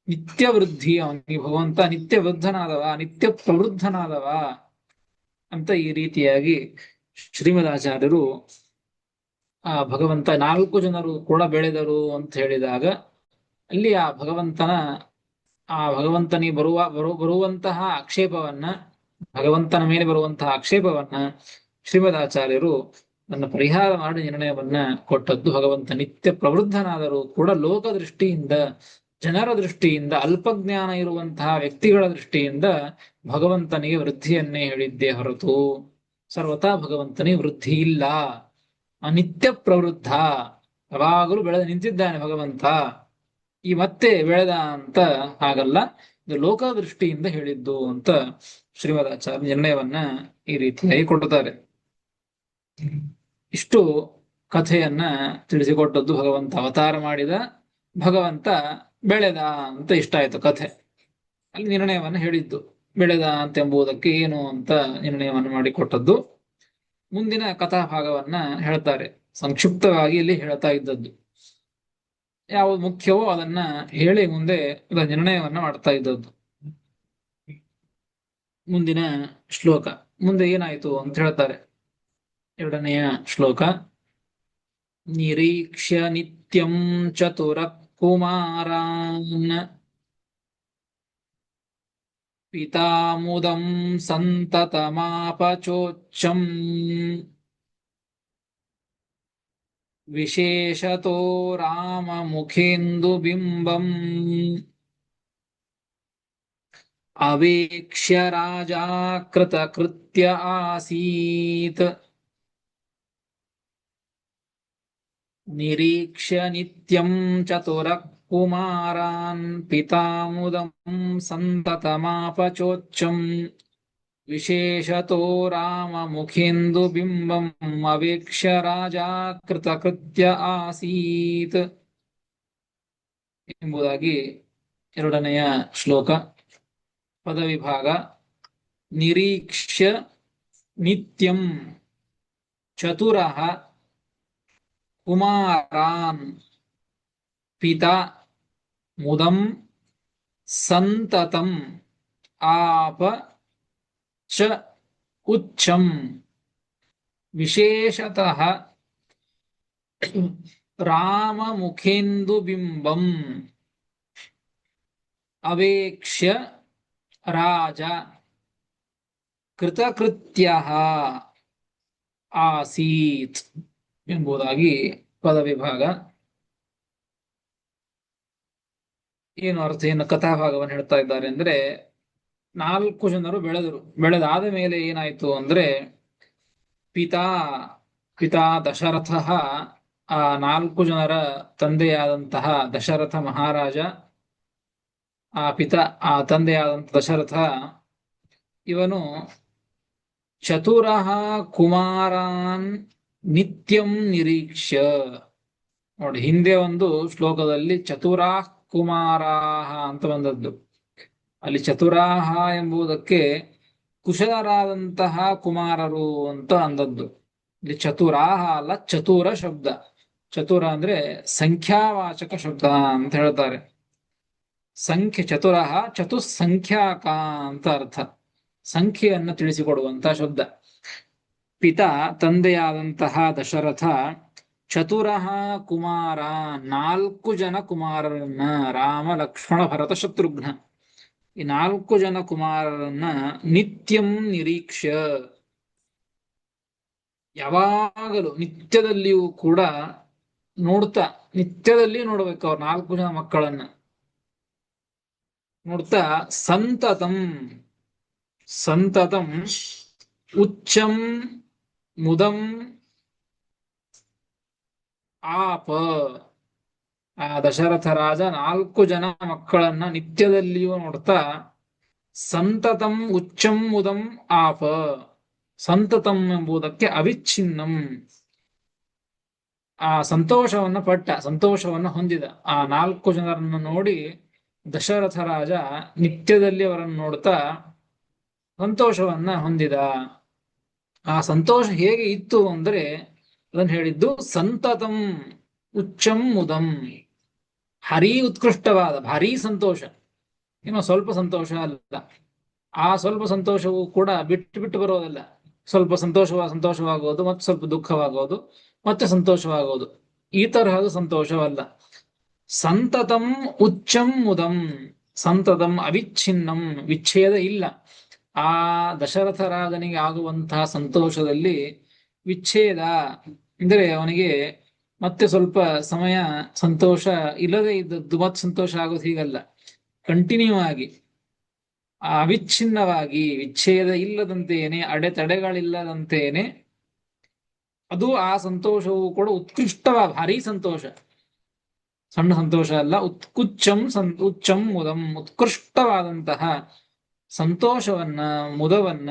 ನಿತ್ಯ ವೃದ್ಧಿ, ಅವನಿಗೆ ಭಗವಂತ ನಿತ್ಯ ವೃದ್ಧನಾದವ, ನಿತ್ಯ ಪ್ರವೃದ್ಧನಾದವ ಅಂತ ಈ ರೀತಿಯಾಗಿ ಶ್ರೀಮದಾಚಾರ್ಯರು ಆ ಭಗವಂತ 4 ಜನರು ಕೂಡ ಬೆಳೆದರು ಅಂತ ಹೇಳಿದಾಗ, ಅಲ್ಲಿ ಆ ಭಗವಂತನಿಗೆ ಬರುವಂತಹ ಆಕ್ಷೇಪವನ್ನ, ಭಗವಂತನ ಮೇಲೆ ಬರುವಂತಹ ಆಕ್ಷೇಪವನ್ನ ಶ್ರೀಮದಾಚಾರ್ಯರು ನನ್ನ ಪರಿಹಾರ ಮಾಡಿ ನಿರ್ಣಯವನ್ನ ಕೊಟ್ಟದ್ದು ಭಗವಂತ. ನಿತ್ಯ ಪ್ರವೃದ್ಧನಾದರೂ ಕೂಡ ಲೋಕದೃಷ್ಟಿಯಿಂದ, ಜನರ ದೃಷ್ಟಿಯಿಂದ, ಅಲ್ಪಜ್ಞಾನ ಇರುವಂತಹ ವ್ಯಕ್ತಿಗಳ ದೃಷ್ಟಿಯಿಂದ ಭಗವಂತನಿಗೆ ವೃದ್ಧಿಯನ್ನೇ ಹೇಳಿದ್ದೇ ಹೊರತು ಸರ್ವತಾ ಭಗವಂತನಿಗೆ ವೃದ್ಧಿ ಇಲ್ಲ. ಅನಿತ್ಯ ಪ್ರವೃದ್ಧ, ಯಾವಾಗಲೂ ಬೆಳೆದು ನಿಂತಿದ್ದಾನೆ ಭಗವಂತ. ಈ ಮತ್ತೆ ಬೆಳೆದ ಅಂತ ಹಾಗಲ್ಲ, ಇದು ಲೋಕದೃಷ್ಟಿಯಿಂದ ಹೇಳಿದ್ದು ಅಂತ ಶ್ರೀಮದಾಚಾರ್ಯ ನಿರ್ಣಯವನ್ನ ಈ ರೀತಿಯಾಗಿ ಕೊಡುತ್ತಾರೆ. ಇಷ್ಟು ಕಥೆಯನ್ನ ತಿಳಿಸಿಕೊಟ್ಟದ್ದು ಭಗವಂತ. ಅವತಾರ ಮಾಡಿದ ಭಗವಂತ ಬೆಳೆದ ಅಂತ ಇಷ್ಟ ಆಯ್ತು ಕಥೆ. ಅಲ್ಲಿ ನಿರ್ಣಯವನ್ನ ಹೇಳಿದ್ದು ಬೆಳೆದ ಅಂತ ಎಂಬುದಕ್ಕೆ ಏನು ಅಂತ ನಿರ್ಣಯವನ್ನು ಮಾಡಿಕೊಟ್ಟದ್ದು. ಮುಂದಿನ ಕಥಾಭಾಗವನ್ನ ಹೇಳ್ತಾರೆ. ಸಂಕ್ಷಿಪ್ತವಾಗಿ ಇಲ್ಲಿ ಹೇಳ್ತಾ ಇದ್ದದ್ದು ಯಾವುದು ಮುಖ್ಯವೋ ಅದನ್ನ ಹೇಳಿ ಮುಂದೆ ಅದರ ನಿರ್ಣಯವನ್ನ ಮಾಡ್ತಾ ಇದ್ದದ್ದು. ಮುಂದಿನ ಶ್ಲೋಕ ಮುಂದೆ ಏನಾಯ್ತು ಅಂತ ಹೇಳ್ತಾರೆ. 2ನೆಯ ಶ್ಲೋಕ. ನಿರೀಕ್ಷ್ಯ ನಿತ್ಯಂ ಚತುರ ಕುಮಾರಾನ್ ಪಿತಾಮುದಂ ಸಂತತಮಾಪಚೋಚ್ಚಂ ವಿಶೇಷತೋ ರಾಮಮುಖೇಂದುಬಿಂಬಂ ಅವೇಕ್ಷ್ಯ ರಾಜಾ ಕೃತಕೃತ್ಯ ಆಸೀತ್. ನಿರೀಕ್ಷ್ಯ ನಿತ್ಯಂ ಚತುರಃ ಕುಮಾರಾನ್ ಪಿತಾಮುದಂ ಸಂತತಮಾಪಚೋಚ್ಚಂ ವಿಶೇಷತೋ ರಾಮಮುಖೇಂದುಬಿಂಬಂ ಅವೇಕ್ಷ್ಯ ರಾಜಾ ಕೃತಕೃತ್ಯ ಆಸೀತ್ ಎಂಬುದಾಗಿ 2ನೆಯ ಶ್ಲೋಕ. ಪದವಿಭಾಗ. ನಿರೀಕ್ಷ್ಯ ನಿತ್ಯಂ ಚತುರಃ ಕುಮಾರಾನ್ ಪಿತಾ ಮುದಂ ಸಂತತಂ ಆಪ ಚ ಉಚ್ಚಂ ವಿಶೇಷತಃ ರಾಮಮುಖೇಂದುಬಿಂಬಂ ಅವೇಕ್ಷ್ಯ ರಾಜ ಕೃತಕೃತ್ಯಃ ಆಸೀತ್ ಎಂಬುದಾಗಿ ಪದವಿಭಾಗ. ಏನು ಅರ್ಥ, ಏನು ಕಥಾಭಾಗವನ್ನು ಹೇಳ್ತಾ ಇದ್ದಾರೆ ಅಂದ್ರೆ, 4 ಜನರು ಬೆಳೆದಾದ ಮೇಲೆ ಏನಾಯ್ತು ಅಂದ್ರೆ, ಪಿತಾ ದಶರಥ, ಆ 4 ಜನರ ತಂದೆಯಾದಂತಹ ದಶರಥ ಮಹಾರಾಜ, ಆ ತಂದೆಯಾದಂತಹ ದಶರಥ ಇವನು ಚತುರಃ ಕುಮಾರಾನ್ ನಿತ್ಯಂ ನಿರೀಕ್ಷ್ಯ. ನೋಡಿ, ಹಿಂದೆ ಒಂದು ಶ್ಲೋಕದಲ್ಲಿ ಚತುರಾಃ ಕುಮಾರಾಹ ಅಂತ ಬಂದದ್ದು. ಅಲ್ಲಿ ಚತುರಾಹ ಎಂಬುದಕ್ಕೆ ಕುಶಲರಾದಂತಹ ಕುಮಾರರು ಅಂತ ಅಂದದ್ದು. ಇಲ್ಲಿ ಚತುರಾಹ ಅಲ್ಲ, ಚತುರ ಶಬ್ದ. ಚತುರ ಅಂದ್ರೆ ಸಂಖ್ಯಾವಾಚಕ ಶಬ್ದ ಅಂತ ಹೇಳ್ತಾರೆ. ಚತುರಃ ಚತುಸ್ಸಂಖ್ಯಾಕ ಅಂತ ಅರ್ಥ, ಸಂಖ್ಯೆಯನ್ನು ತಿಳಿಸಿಕೊಡುವಂತ ಶಬ್ದ. ಪಿತಾ ತಂದೆಯಾದಂತಹ ದಶರಥ ಚತುರಃ ಕುಮಾರ 4 ಜನ ಕುಮಾರರನ್ನ, ರಾಮ ಲಕ್ಷ್ಮಣ ಭರತ ಶತ್ರುಘ್ನ, ಈ 4 ಜನ ಕುಮಾರರನ್ನ ನಿತ್ಯಂ ನಿರೀಕ್ಷ್ಯ, ಯಾವಾಗಲೂ ನಿತ್ಯದಲ್ಲಿಯೂ ಕೂಡ ನೋಡ್ತಾ, ನಿತ್ಯದಲ್ಲಿ ನೋಡ್ಬೇಕು ಅವ್ರ 4 ಜನ ಮಕ್ಕಳನ್ನ ನೋಡ್ತಾ, ಸಂತತಂ ಉಚ್ಚಂ ಮುದಂ ಆಪ. ಆ ದಶರಥ ರಾಜ 4 ಜನ ಮಕ್ಕಳನ್ನ ನಿತ್ಯದಲ್ಲಿಯೂ ನೋಡ್ತಾ, ಸಂತತಂ ಉಚ್ಚಂ ಮುದಂ ಆಪ. ಸಂತತಂ ಎಂಬುದಕ್ಕೆ ಅವಿಚ್ಛಿನ್ನಂ, ಆ ಸಂತೋಷವನ್ನ ಹೊಂದಿದ. ಆ 4 ಜನರನ್ನು ನೋಡಿ ದಶರಥ ರಾಜ ನಿತ್ಯದಲ್ಲಿ ಅವರನ್ನು ನೋಡ್ತಾ ಸಂತೋಷವನ್ನ ಹೊಂದಿದ. ಆ ಸಂತೋಷ ಹೇಗೆ ಇತ್ತು ಅಂದ್ರೆ, ಅದನ್ನು ಹೇಳಿದ್ದು ಸಂತತಂ ಉಚ್ಚಂ ಮುದಂ, ಭಾರೀ ಉತ್ಕೃಷ್ಟವಾದ, ಭಾರೀ ಸಂತೋಷ. ಏನೋ ಸ್ವಲ್ಪ ಸಂತೋಷ ಅಲ್ಲ. ಆ ಸ್ವಲ್ಪ ಸಂತೋಷವೂ ಕೂಡ ಬಿಟ್ಟು ಬರೋದಲ್ಲ. ಸ್ವಲ್ಪ ಸಂತೋಷವಾಗೋದು, ಮತ್ತೆ ಸ್ವಲ್ಪ ದುಃಖವಾಗೋದು, ಮತ್ತೆ ಸಂತೋಷವಾಗೋದು, ಈ ತರಹದ ಸಂತೋಷವಲ್ಲ. ಸಂತತಂ ಉಚ್ಚಂ ಮುದಂ, ಸಂತತಂ ಅವಿಚ್ಛಿನ್ನಂ, ವಿಚ್ಛೇದ ಇಲ್ಲ. ಆ ದಶರಥ ರಾಜನಿಗೆ ಆಗುವಂತಹ ಸಂತೋಷದಲ್ಲಿ ವಿಚ್ಛೇದ ಅಂದರೆ ಅವನಿಗೆ ಮತ್ತೆ ಸ್ವಲ್ಪ ಸಮಯ ಸಂತೋಷ ಇಲ್ಲದೆ ಇದ್ದದ್ದು ಮತ್ತೆ ಸಂತೋಷ ಆಗೋದು ಹೀಗಲ್ಲ, ಕಂಟಿನ್ಯೂ ಆಗಿ ಅವಿಚ್ಛಿನ್ನವಾಗಿ ವಿಚ್ಛೇದ ಇಲ್ಲದಂತೇನೆ ಅಡೆತಡೆಗಳಿಲ್ಲದಂತೇನೆ ಅದು ಆ ಸಂತೋಷವು ಕೂಡ ಉತ್ಕೃಷ್ಟವಾದ ಭಾರಿ ಸಂತೋಷ, ಸಣ್ಣ ಸಂತೋಷ ಅಲ್ಲ, ಉಚ್ಚಂ ಮುದಂ ಉತ್ಕೃಷ್ಟವಾದಂತಹ ಸಂತೋಷವನ್ನ ಮುದವನ್ನ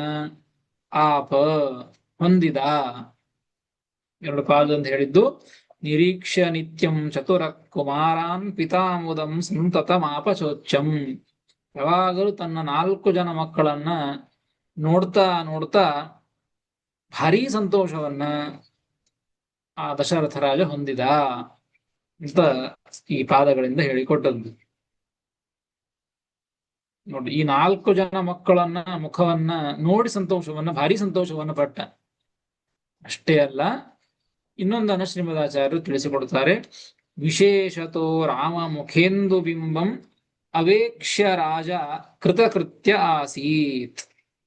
ಆಪ ಹೊಂದಿದ. ಎರಡು ಪಾದ ಅಂತ ಹೇಳಿದ್ದು ನಿರೀಕ್ಷ್ಯ ನಿತ್ಯಂ ಚತುರ ಕುಮಾರಾನ್ ಪಿತಾಮುದಂ ಸಂತತ ಮಾಪಚೋಚ್ಚಂ. ಯಾವಾಗಲೂ ತನ್ನ 4 ಜನ ಮಕ್ಕಳನ್ನ ನೋಡ್ತಾ ನೋಡ್ತಾ ಭಾರೀ ಸಂತೋಷವನ್ನ ಆ ದಶರಥ ರಾಜ ಹೊಂದಿದ ಅಂತ ಈ ಪಾದಗಳಿಂದ ಹೇಳಿಕೊಟ್ಟದ್ದು. ನೋಡಿ, ಈ 4 ಜನ ಮಕ್ಕಳನ್ನ ಮುಖವನ್ನ ನೋಡಿ ಸಂತೋಷವನ್ನ ಭಾರಿ ಸಂತೋಷವನ್ನ ಪಟ್ಟ. ಅಷ್ಟೇ ಅಲ್ಲ, ಇನ್ನೊಂದನ್ನು ಶ್ರೀಮದಾಚಾರ್ಯರು ತಿಳಿಸಿಕೊಡ್ತಾರೆ. ವಿಶೇಷತೋ ರಾಮ ಮುಖೇಂದು ಬಿಂಬಂ ಅವೇಕ್ಷ್ಯ ರಾಜ ಕೃತಕೃತ್ಯ ಆಸೀತ್.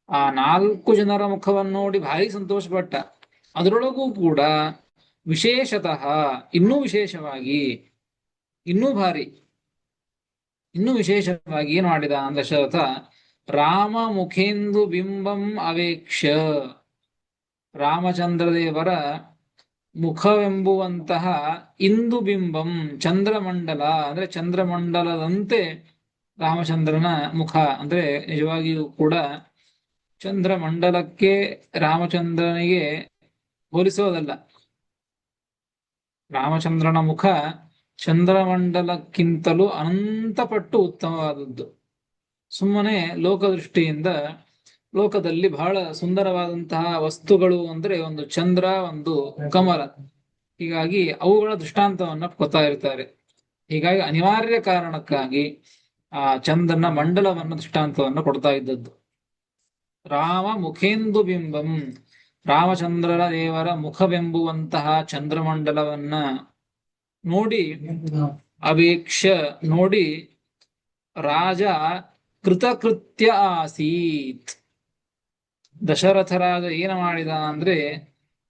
ಆ 4 ಜನರ ಮುಖವನ್ನು ನೋಡಿ ಭಾರಿ ಸಂತೋಷಪಟ್ಟ. ಅದರೊಳಗೂ ಕೂಡ ವಿಶೇಷತಃ ಇನ್ನೂ ವಿಶೇಷವಾಗಿ, ಇನ್ನೂ ಭಾರಿ, ಇನ್ನೂ ವಿಶೇಷವಾಗಿ ಏನು ಮಾಡಿದ ದಶರಥ, ರಾಮ ಮುಖೇಂದು ಬಿಂಬಂ ಅವೇಕ್ಷ್ಯ, ರಾಮಚಂದ್ರದೇವರ ಮುಖವೆಂಬುವಂತಹ ಇಂದು ಬಿಂಬಂ ಚಂದ್ರಮಂಡಲ ಅಂದ್ರೆ ಚಂದ್ರಮಂಡಲದಂತೆ ರಾಮಚಂದ್ರನ ಮುಖ ಅಂದ್ರೆ ನಿಜವಾಗಿಯೂ ಕೂಡ ಚಂದ್ರಮಂಡಲಕ್ಕೆ ರಾಮಚಂದ್ರನಿಗೆ ಹೋಲಿಸೋದಲ್ಲ. ರಾಮಚಂದ್ರನ ಮುಖ ಚಂದ್ರಮಂಡಲಕ್ಕಿಂತಲೂ ಅನಂತಪಟ್ಟು ಉತ್ತಮವಾದದ್ದು. ಸುಮ್ಮನೆ ಲೋಕದೃಷ್ಟಿಯಿಂದ ಲೋಕದಲ್ಲಿ ಬಹಳ ಸುಂದರವಾದಂತಹ ವಸ್ತುಗಳು ಅಂದ್ರೆ ಒಂದು ಚಂದ್ರ, ಒಂದು ಕಮಲ, ಹೀಗಾಗಿ ಅವುಗಳ ದೃಷ್ಟಾಂತವನ್ನ ಕೊಡ್ತಾ ಇರ್ತಾರೆ. ಹೀಗಾಗಿ ಅನಿವಾರ್ಯ ಕಾರಣಕ್ಕಾಗಿ ಆ ಚಂದ್ರನ ಮಂಡಲವನ್ನ ದೃಷ್ಟಾಂತವನ್ನ ಕೊಡ್ತಾ ಇದ್ದದ್ದು. ರಾಮ ಮುಖೇಂದು ಬಿಂಬಂ, ರಾಮಚಂದ್ರರ ದೇವರ ಮುಖವೆಂಬುವಂತಹ ಚಂದ್ರಮಂಡಲವನ್ನ ನೋಡಿ, ಅವೇಕ್ಷ ನೋಡಿ, ರಾಜ ಕೃತಕೃತ್ಯ ಆಸೀತ್. ದಶರಥ ರಾಜ ಏನ ಮಾಡಿದ ಅಂದ್ರೆ,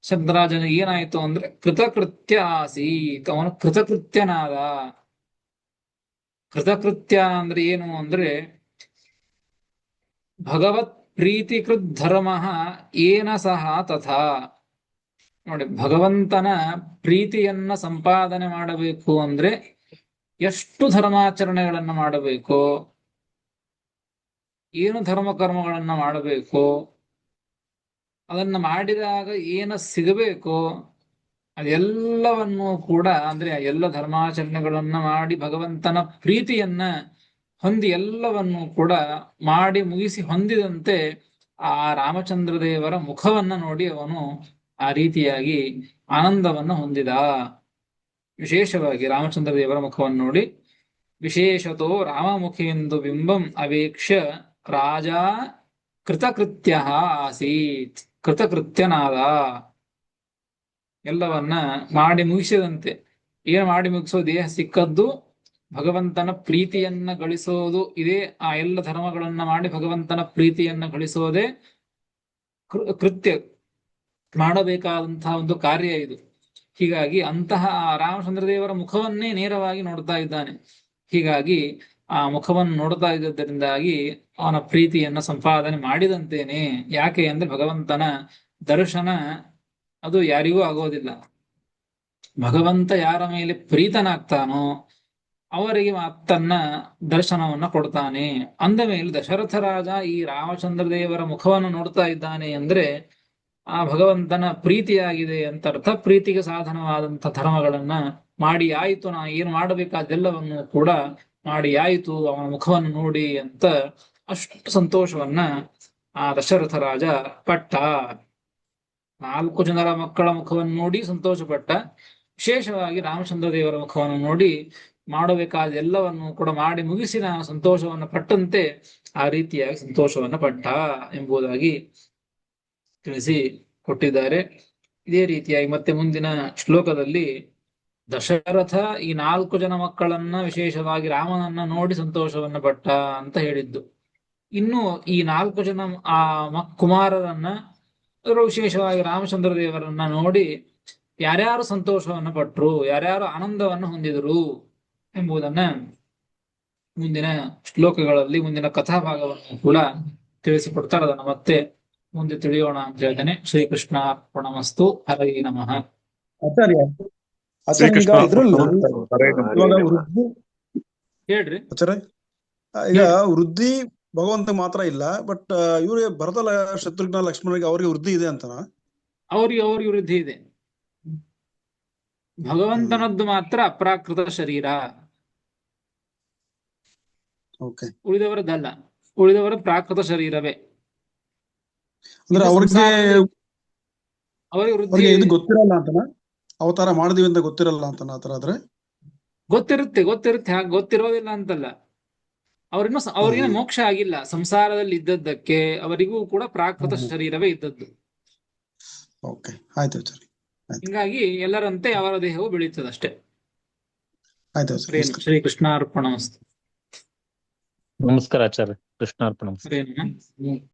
ಶಬ್ದರಾಜನಿಗೆ ಏನಾಯ್ತು ಅಂದ್ರೆ ಕೃತಕೃತ್ಯ ಆಸೀತ್, ಅವನು ಕೃತಕೃತ್ಯನಾದ. ಕೃತಕೃತ್ಯ ಅಂದ್ರೆ ಏನು ಅಂದ್ರೆ ಭಗವತ್ ಪ್ರೀತಿಕೃತ್ ಧರ್ಮ ಏನ ಸಹ ತಥಾ. ನೋಡಿ, ಭಗವಂತನ ಪ್ರೀತಿಯನ್ನ ಸಂಪಾದನೆ ಮಾಡಬೇಕು ಅಂದ್ರೆ ಎಷ್ಟು ಧರ್ಮಾಚರಣೆಗಳನ್ನ ಮಾಡಬೇಕು, ಏನು ಧರ್ಮ ಕರ್ಮಗಳನ್ನ ಮಾಡಬೇಕು, ಅದನ್ನ ಮಾಡಿದಾಗ ಏನ ಸಿಗಬೇಕು, ಅದೆಲ್ಲವನ್ನೂ ಕೂಡ ಅಂದ್ರೆ ಎಲ್ಲ ಧರ್ಮಾಚರಣೆಗಳನ್ನ ಮಾಡಿ ಭಗವಂತನ ಪ್ರೀತಿಯನ್ನ ಹೊಂದಿ ಎಲ್ಲವನ್ನೂ ಕೂಡ ಮಾಡಿ ಮುಗಿಸಿ ಹೊಂದಿದಂತೆ ಆ ರಾಮಚಂದ್ರ ದೇವರ ಮುಖವನ್ನ ನೋಡಿ ಅವನು ಆ ರೀತಿಯಾಗಿ ಆನಂದವನ್ನು ಹೊಂದಿದ. ವಿಶೇಷವಾಗಿ ರಾಮಚಂದ್ರ ದೇವರ ಮುಖವನ್ನು ನೋಡಿ, ವಿಶೇಷತೋ ರಾಮಮುಖೇಂದು ಬಿಂಬಂ ಅವೇಕ್ಷ್ಯ ರಾಜ ಕೃತಕೃತ್ಯ ಆಸೀತ್, ಕೃತಕೃತ್ಯನಾದ. ಎಲ್ಲವನ್ನ ಮಾಡಿ ಮುಗಿಸಿದಂತೆ. ಏನು ಮಾಡಿ ಮುಗಿಸೋ? ದೇಹ ಸಿಕ್ಕದ್ದು ಭಗವಂತನ ಪ್ರೀತಿಯನ್ನ ಗಳಿಸೋದು ಇದೇ. ಆ ಎಲ್ಲ ಧರ್ಮಗಳನ್ನ ಮಾಡಿ ಭಗವಂತನ ಪ್ರೀತಿಯನ್ನ ಗಳಿಸೋದೇ ಕೃತ್ಯ, ಮಾಡಬೇಕಾದಂತಹ ಒಂದು ಕಾರ್ಯ ಇದು. ಹೀಗಾಗಿ ಅಂತಹ ರಾಮಚಂದ್ರ ದೇವರ ಮುಖವನ್ನೇ ನೇರವಾಗಿ ನೋಡ್ತಾ ಇದ್ದಾನೆ. ಹೀಗಾಗಿ ಆ ಮುಖವನ್ನು ನೋಡ್ತಾ ಇದ್ದರಿಂದಾಗಿ ಅವನ ಪ್ರೀತಿಯನ್ನ ಸಂಪಾದನೆ ಮಾಡಿದಂತೇನೆ. ಯಾಕೆ ಅಂದ್ರೆ ಭಗವಂತನ ದರ್ಶನ ಅದು ಯಾರಿಗೂ ಆಗೋದಿಲ್ಲ. ಭಗವಂತ ಯಾರ ಮೇಲೆ ಪ್ರೀತನಾಗ್ತಾನೋ ಅವರಿಗೆ ತನ್ನ ದರ್ಶನವನ್ನ ಕೊಡ್ತಾನೆ. ಅಂದ ಮೇಲೆ ದಶರಥ ರಾಜ ಈ ರಾಮಚಂದ್ರ ದೇವರ ಮುಖವನ್ನು ನೋಡ್ತಾ ಇದ್ದಾನೆ ಅಂದ್ರೆ ಆ ಭಗವಂತನ ಪ್ರೀತಿಯಾಗಿದೆ ಅಂತ ಅರ್ಥ. ಪ್ರೀತಿಗೆ ಸಾಧನವಾದಂಥ ಧರ್ಮಗಳನ್ನ ಮಾಡಿ ಆಯಿತು, ನಾ ಏನು ಮಾಡಬೇಕಾದೆಲ್ಲವನ್ನು ಕೂಡ ಮಾಡಿ ಆಯಿತು ಅವನ ಮುಖವನ್ನು ನೋಡಿ ಅಂತ ಅಷ್ಟು ಸಂತೋಷವನ್ನ ಆ ದಶರಥ ರಾಜ ಪಟ್ಟ. 4 ಜನರ ಮಕ್ಕಳ ಮುಖವನ್ನು ನೋಡಿ ಸಂತೋಷ ಪಟ್ಟ. ವಿಶೇಷವಾಗಿ ರಾಮಚಂದ್ರ ದೇವರ ಮುಖವನ್ನು ನೋಡಿ ಮಾಡಬೇಕಾದ ಎಲ್ಲವನ್ನು ಕೂಡ ಮಾಡಿ ಮುಗಿಸಿ ನಾನು ಸಂತೋಷವನ್ನು ಪಟ್ಟಂತೆ ಆ ರೀತಿಯಾಗಿ ಸಂತೋಷವನ್ನು ಪಟ್ಟ ಎಂಬುದಾಗಿ ತಿಳಿಸಿ ಕೊಟ್ಟಿದ್ದಾರೆ. ಇದೇ ರೀತಿಯಾಗಿ ಮತ್ತೆ ಮುಂದಿನ ಶ್ಲೋಕದಲ್ಲಿ ದಶರಥ ಈ 4 ಜನ ಮಕ್ಕಳನ್ನ ವಿಶೇಷವಾಗಿ ರಾಮನನ್ನ ನೋಡಿ ಸಂತೋಷವನ್ನ ಪಟ್ಟ ಅಂತ ಹೇಳಿದ್ದು. ಇನ್ನು ಈ 4 ಜನ ಆ ಕುಮಾರರನ್ನ ಅದರಲ್ಲೂ ವಿಶೇಷವಾಗಿ ರಾಮಚಂದ್ರ ದೇವರನ್ನ ನೋಡಿ ಯಾರ್ಯಾರು ಸಂತೋಷವನ್ನು ಪಟ್ರು, ಯಾರ್ಯಾರು ಆನಂದವನ್ನು ಹೊಂದಿದರು ಎಂಬುದನ್ನ ಮುಂದಿನ ಶ್ಲೋಕಗಳಲ್ಲಿ, ಮುಂದಿನ ಕಥಾಭಾಗವನ್ನು ಕೂಡ ತಿಳಿಸಿಕೊಡ್ತಾರೆ. ಅದನ್ನು ಮತ್ತೆ ಮುಂದೆ ತಿಳಿಯೋಣ ಅಂತ ಹೇಳ್ತೇನೆ. ಶ್ರೀಕೃಷ್ಣ ಅರ್ಪಣಮಸ್ತು. ಹರೇ ನಮಃ.
ಆಚಾರ್ಯ ಆಚಾರ್ಯ ಈಗ
ಶ್ರೀಕೃಷ್ಣ
ಇದ್ರಲ್ಲಿ
ಹರೇ ನಮಃ.
ಇವಾಗ ವೃದ್ಧಿ
ಹೇಳ್ರಿ.
ಆಚಾರ್ಯ ಈಗ ವೃದ್ಧಿ ಭಗವಂತ ಮಾತ್ರ ಇಲ್ಲ, ಬಟ್ ಇವ್ರಿಗೆ ಭರತ ಶತ್ರುಘ್ನ ಲಕ್ಷ್ಮಣರಿಗೆ ಅವ್ರಿಗೆ ವೃದ್ಧಿ ಇದೆ ಅಂತನಾ?
ಅವ್ರಿಗೆ ವೃದ್ಧಿ ಇದೆ. ಭಗವಂತನದ್ದು ಮಾತ್ರ ಅಪ್ರಾಕೃತ ಶರೀರ,
ಓಕೆ.
ಉಳಿದವರದ್ದಲ್ಲ. ಉಳಿದವರ ಪ್ರಾಕೃತ ಶರೀರವೇ.
ಅಂದ್ರೆ ಅವ್ರಿಗೆ
ಅವರಿಗೆ ವೃದ್ಧಿ
ಅವ್ರಿಗೆ ಇದು ಗೊತ್ತಿರಲ್ಲ ಅಂತನಾ? ಅವತಾರ ಮಾಡಿದೀವಿ ಅಂತ ಗೊತ್ತಿರಲ್ಲ ಅಂತನಾ ಆತರ ಆದ್ರೆ?
ಗೊತ್ತಿರುತ್ತೆ ಹಾಗೆ, ಗೊತ್ತಿರೋದಿಲ್ಲ ಅಂತಲ್ಲ. ಅವ್ರಿಗಿನ್ನ ಮೋಕ್ಷ ಆಗಿಲ್ಲ. ಸಂಸಾರದಲ್ಲಿ ಇದ್ದದ್ದಕ್ಕೆ ಅವರಿಗೂ ಕೂಡ ಪ್ರಾಕೃತ ಶರೀರವೇ ಇದ್ದದ್ದು.
ಓಕೆ, ಆಯ್ತು ಆಚಾರ್ಯ.
ಹಿಂಗಾಗಿ ಎಲ್ಲರಂತೆ ಅವರ ದೇಹವು ಬೆಳೀತದಷ್ಟೇ.
ಆಯ್ತು ಆಚಾರ್ಯ.
ಶ್ರೀಕೃಷ್ಣಾರ್ಪಣಮಸ್ತು.
ನಮಸ್ಕಾರ ಆಚಾರ್ಯ. ಕೃಷ್ಣಾರ್ಪಣ.
ಹರೇ ನಮಃ.